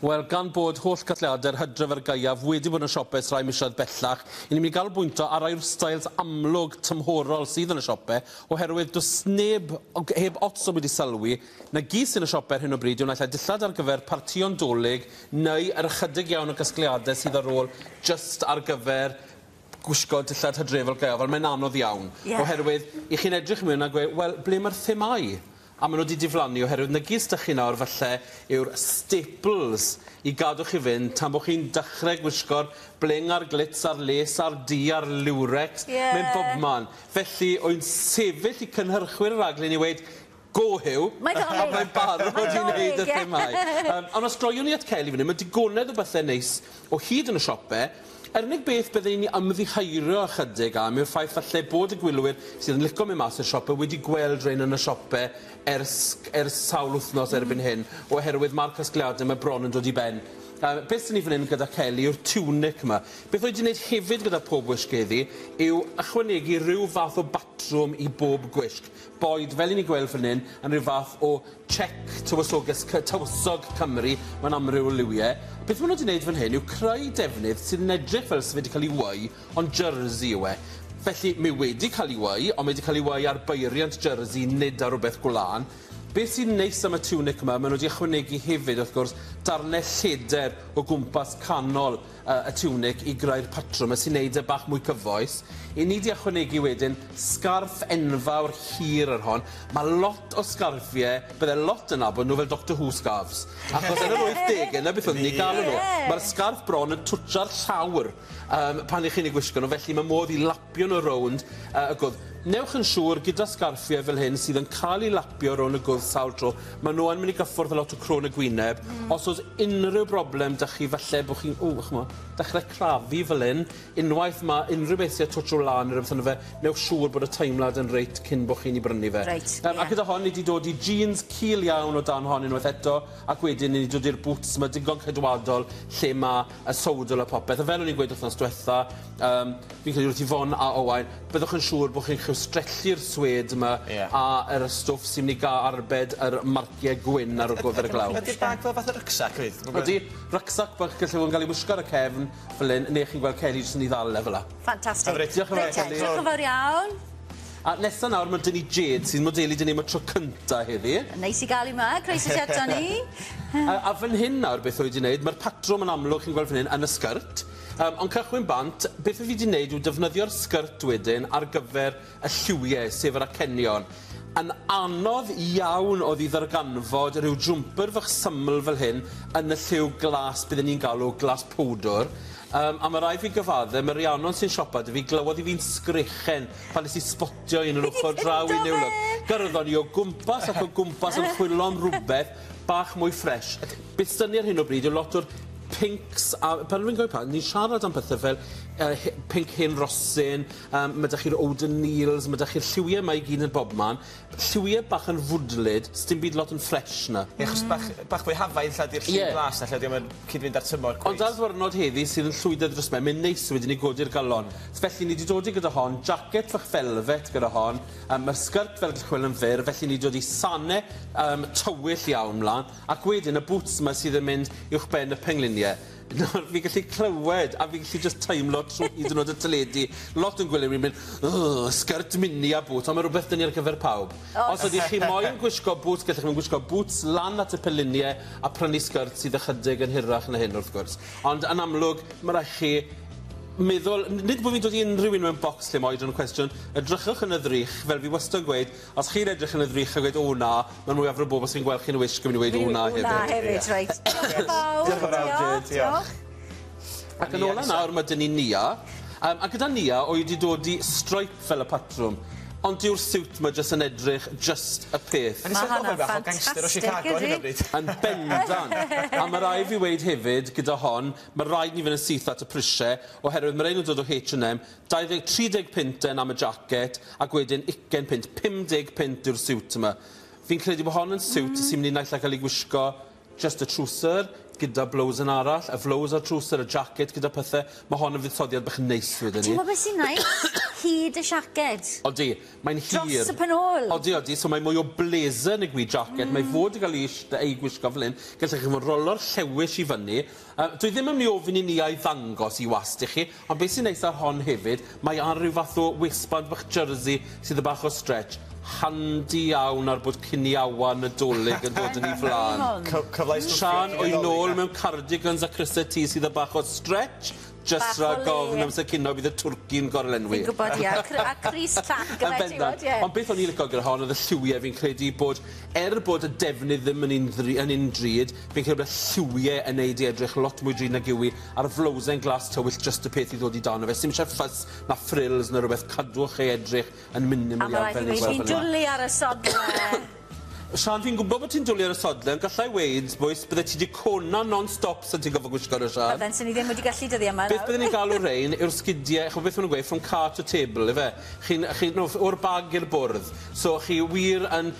Wel, gan bod holl gatliadau'r Hydref ar Gaiaf wedi bod yn siopau rai misoedd bellach, i ni'n mynd i ganolbwyntio ar rai o'r styles amlwg tymhorol sydd yn y siopau, oherwydd does neb heb ots o wedi sylwi na gyd sy'n y siopau ar hyn o bryd yw'n allai dillad ar gyfer partïon dolig neu yr ychydig iawn o gasgliadau sydd ar ôl just ar gyfer gwisgo dillad Hydrefol Gaiaf, mae'n anodd iawn. Oherwydd, i chi'n edrych mewn a gweud, wel, ble mae'r themau? A maen nhw wedi diflannu oherwydd na gyd ydych chi nawr falle yw'r staples i gadw chi fynd tan bod chi'n dechrau gwisgo'r bling a'r glitz a'r les a'r di a'r lurex mewn bob man. Felly, o'n sefyll i cynhyrchwyr y raglen i weid, go Hyw, a mae'n barod i wneud y themau. Ond os droiwn ni at Celi fan hyn, mae digonedd o bethau neis o hyd yn y siopau. Yr unig beth byddwn ni ymddiheurio ychydig am yw'r ffaith falle bod y gwylwyr sydd yn licio mewn mas i'r siopau wedi gweld rhain yn y siopau ers sawl wythnos erbyn hyn, oherwydd mae'r casgliadau mae bron yn dod i ben. Beth sy'n ni fan hyn gyda Celi yw'r tunic yma. Beth wedi wneud hefyd gyda pob wisgeddi yw ychwanegu rhyw fath o batrwm i bob gwisg. Boed, fel i ni gweld fan hyn, yn rhyw fath o check tywysog Cymru mewn amryw o liwiau. Beth maen nhw wedi wneud fan hyn yw creu defnydd sydd yn edrych fel sydd wedi cael ei weu, ond jersey yw e. Felly, mi wedi cael ei weu, ond mae wedi cael ei weu ar beiriant jersey, nid ar rhywbeth gwlan. Beth sy'n neis am y tunic yma, maen nhw wedi ychwanegu hefyd, wrth gwrs, darnau lleder o gwmpas canol y tunic i greu'r patrwm, sy'n neud e bach mwy cyfoes. I ni wedi ychwanegu wedyn sgarff enfawr hir ar hon. Mae lot o sgarffiau, bydde lot yn abod nhw fel Doctor Who scarfs. Achos yn yr 80au, na beth oedd ni gael nhw. Mae'r sgarff bron yn twtio'r llawr pan i chi'n ei gwisgo nhw, felly mae modd i lapio nhw rownd y gwdd. Newch yn siŵr gyda sgarffiau fel hyn sydd yn cael ei lapio rownd y gwdd sawl tro, maen nhw yn mynd i gyffwrdd a lot o crôn y gwyneb. Os oes unrhyw broblem da chi falle bod chi'n dechrau crafu fel hyn, unwaith mae unrhyw beth sy'n twtio lan neu rhywbeth yna fe, newch siŵr bod y teimlad yn reit cyn bod chi'n ei brynu fe. A gyda hon, ni wedi dod i jeans cil iawn o dan hon unwaith eto, ac wedyn ni wedi dod i'r boots, mae digon cydwadol lle mae y sowdl a popeth. A fel o'n i'n gweud wrthnos diwetha, fi'n credu wrth i Fon a Owain, byddwch yn siŵr bod chi'n strelli'r swed yma a yr stwff sy'n mynd i arbed yr marciau gwyn ar y gofer y glaw. Ydy'r bag fel fath o rycsac? Ydy, rycsac bach gallu fod yn cael ei wisgo ar y cefn fel hyn, neu chi'n gweld Celi jyst yn ei ddal fel yna. Ffantastig. Diolch yn fawr, Celi. Diolch yn fawr iawn. A nesa nawr mae dyn ni Jade sy'n modelu dyn ni am y tro cynta heddi. Neis i gael i yma, croeso ti ato ni. A fan hyn nawr beth oedd wedi'i wneud, mae'r patrwm yn amlwg chi'n gweld fan hyn yn y sgrt. Ond cychwyn bant, beth wedi wneud yw defnyddio'r sgrt wedyn ar gyfer y lliwiau, sef yr acenion. Yn anodd iawn oedd i ddarganfod rhyw jwmper fach syml fel hyn yn y lliw glas, byddwn ni'n galw glas powdwr. A mae rai fi gyfadde, mae Rhiannon sy'n siopa dy fi glywodd i fi'n sgrichen pan nes i spotio un yn ochr draw i niwlwg. Gyrddon ni o gwmpas ac o gwmpas yn chwilo am rhywbeth bach mwy ffres. Beth syni ar hyn o bryd yw lot o'r pinks, a pan rwy'n gweud pan, ni'n siarad am pethau fel pink hen rosyn, mae da chi'r O'Donnells, mae da chi'r lliwiau yma i gyd yn bobman, lliwiau bach yn fwdlyd, sdim byd lot yn ffres na. Achos bach fwy hafaidd lle di'r lliw glas na lle di'n cyd-fynd ar tymor cwys. Ond ar ddwrnod heddi sydd yn llwyddo dros me, mae'n neis wedyn ni godi'r galon. Felly ni wedi dod i gyda hon, jacket fach velvet gyda hon, mae'r sgrt fel chwil yn fyr, felly ni dod i sanau tywyll iawn mlaen, ac wedyn y boots yma sydd yn mynd uwch ben y pengliniau. Nawr, fi gallu clywed, a fi gallu just teimlo trwy hyd yn oed y teledu. Lot yn gwylio mi'n mynd, sgrt mini a boots, ond mae rhywbeth dyn ni ar gyfer pawb. Os ydych chi moyn gwisgo boots, gallwch chi'n gwisgo boots lan at y peliniau a prynu sgrt sydd ychydig yn hirach na hyn wrth gwrs. Ond yn amlwg, mae rhaid chi meddwl, nid bod fi'n dod i unrhyw un mewn bocs lle mae oedran cwestiwn, edrychwch yn y ddrych, fel fi wastad yn gweud, os chi'n edrych yn y ddrych a gweud o na, mae'n mwy afro bobl sy'n gweld chi'n wisg yn mynd i weid o na hefyd. O na hefyd, reit. Diolch yn fawr. Diolch yn fawr, diolch. Ac yn ola nawr mae dyn ni Nia, a gyda Nia oedd wedi dod i stripe fel y patrwm. Ond dyw'r siwt mae jyst yn edrych just y peth. Mae hwnna'n ffantastig, ydy? Yn bendant. A mae rai fi weid hefyd gyda hon, mae rhaid ni fynd yn syth at y prisiau, oherwydd mae rhaid nhw'n dod o H&M, 30 pint am y jacket, ac wedyn 20 pint, 50 pint yw'r siwt yma. Fi'n credu bod hon yn siwt sy'n mynd i naill a cael ei gwisgo just y trwser, gyda blows yn arall, y flows a'r trwser, y jacket gyda pethau. Mae hon yn fuddsoddiad bach neis wedyn ni. Ti'n gwybod beth sy'n neis? Hyd y siaced. Odi, mae'n hir. Dros y penol. Odi, so mae mwy o blazer yn y gwi jacket. Mae fod i gael ei gwisgo fel hyn. Gallech chi fod rolo'r llewis i fyny. Dwi ddim yn mynd i ofyn i ni a'i ddangos i wast i chi, ond beth sy'n neis ar hon hefyd, mae ar rhyw fath o wisbad bach jersey sydd y bach o stretch. Handi iawn ar bod cyniawa Nadolig yn dod yn ei flaen. Sian o'i nôl mewn cardigans a crysau T sydd y bach o stretch. Just rhaid gofyn amser cynno bydd y twrci'n gorlenwi. Fi'n gwybod, ia. A Chris Clack gyda ti fod, ie. Ond beth o'n i'n licio gyda hon oedd y lliwiau fi'n credu bod, bod y defnydd ddim yn un drud, fi'n credu bod y lliwiau yn neud i edrych lot mwy drud na gywi a'r flowsau'n glas tywyll just y peth i ddod i dan o fe. Sim eisiau ffys na frills na rhywbeth cadwch ei edrych yn minimal iawn fel ni'n gweld Fi'n dwlu ar y sodle. Sian, fi'n gwybod bod ti'n dwlu ar y sodle, yn gallai weid, bwys, bydde ti wedi cona non-stop sy'n ti'n gofod gwisgo ar y Sian. Bydden sy'n ni ddim wedi gallu dyddi yma. Beth byddwn ni'n galw rein yw'r sgidiau, chwbeth beth maen nhw'n gweud, from car to table, efe? O'r bag i'r bwrdd. So chi wir yn...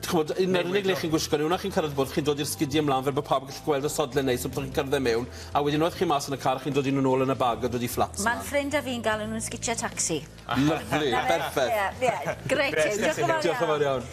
Chwbod, un o'r unig le chi'n gwisgo ni, wna chi'n cyrraedd bwrdd, chi'n dod i'r sgidiau ymlaen fel bod pawb yn gallu gweld y sodle neis, so byddwch chi'n cyrraedd mewn, a wedyn oedd chi mas yn y car, chi'n dod i'n ôl yn y bag a dod i flats. Mae'n ffrind a fi'n gael nhw'n sgitio taxi. Lyfli, perffaith. Greit, diolch yn fawr iawn.